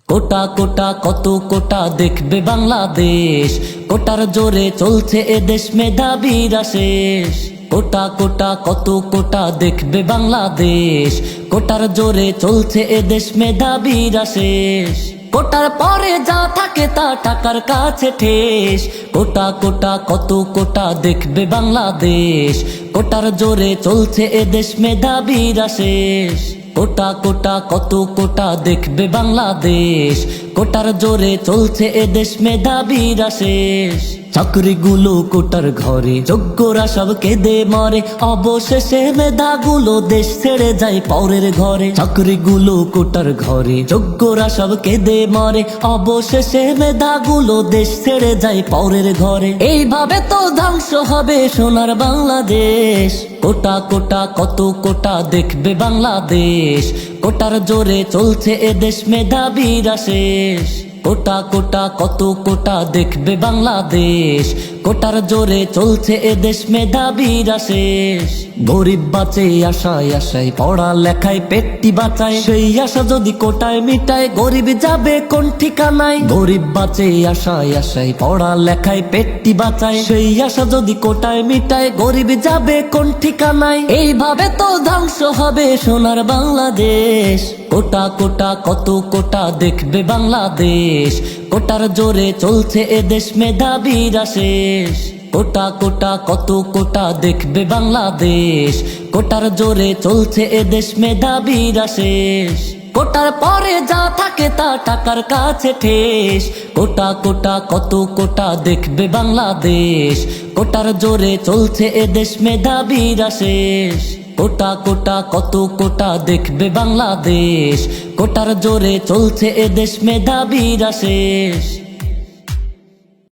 কোটা কোটা কত কোটা দেখবে বাংলাদেশ, কোটার জোরে চলছে এদেশ মেধাবীরা শেষ। কোটা কোটা কত কোটা দেখবে বাংলাদেশ, কোটার জোরে চলছে এদেশ মেধাবীরা শেষ। কোটার পরে যা থাকে তা টাকার কাছে ঠেস। কোটা কোটা কত কোটা দেখবে বাংলাদেশ, কোটার জোরে চলছে এদেশ মেধাবীরা শেষ। কোটা কোটা কত কোটা দেখবে বাংলাদেশ, কোটার জোরে চলছে এদেশ মেধাবীরা শেষ। চাকরিগুলো কোটার ঘরে, যোগ্যরা সব কেঁদে মরে, অবশেষে মেধাগুলো দেশ ছেড়ে যায় পরের ঘরে। চাকরিগুলো কোটার ঘরে, যোগ্যরা সব কেঁদে মরে, অবশেষে মেধাগুলো দেশ ছেড়ে যায় পরের ঘরে। এইভাবে তো ধ্বংস হবে সোনার বাংলাদেশ। কোটা কোটা কত কোটা দেখবে বাংলাদেশ, কোটার জোরে চলছে এদেশ মেধাবীরা শেষ। কোটা কোটা কত কোটা দেখবে বাংলাদেশ, কোটার জোরে চলছে এদেশ মেধাবীরা শেষ। গরিব বাঁচে আশায় আশায়, পড়া লেখায় পেটটি বাঁচায়, সেই আশা যদি কোটায় মিটায়, গরিব যাবে কোন ঠিকানায়। গরিব বাঁচে আশায় আশায়, পড়া লেখায় পেটটি বাঁচায়, সেই আশা যদি কোটায় মিটায়, গরিব যাবে কোন ঠিকানায়। এইভাবে তো ধ্বংস হবে সোনার বাংলাদেশ। কোটা কোটা কত কোটা দেখবে বাংলাদেশ, কোটার জোরে চলছে এদেশ মেধাবীরা শেষ। কোটা কোটা কত কোটা দেখবে বাংলাদেশ, কোটার জোরে চলছে এদেশ মেধাবীরা শেষ। কোটার পরে যা থাকে তা টাকার কাছে ঠেস। কোটা কোটা কত কোটা দেখবে বাংলাদেশ, কোটার জোরে চলছে এদেশ মেধাবীরা শেষ। কোটা কোটা কত কোটা দেখবে বাংলাদেশ, কোটার জোরে চলছে এদেশ মেধাবীরা শেষ।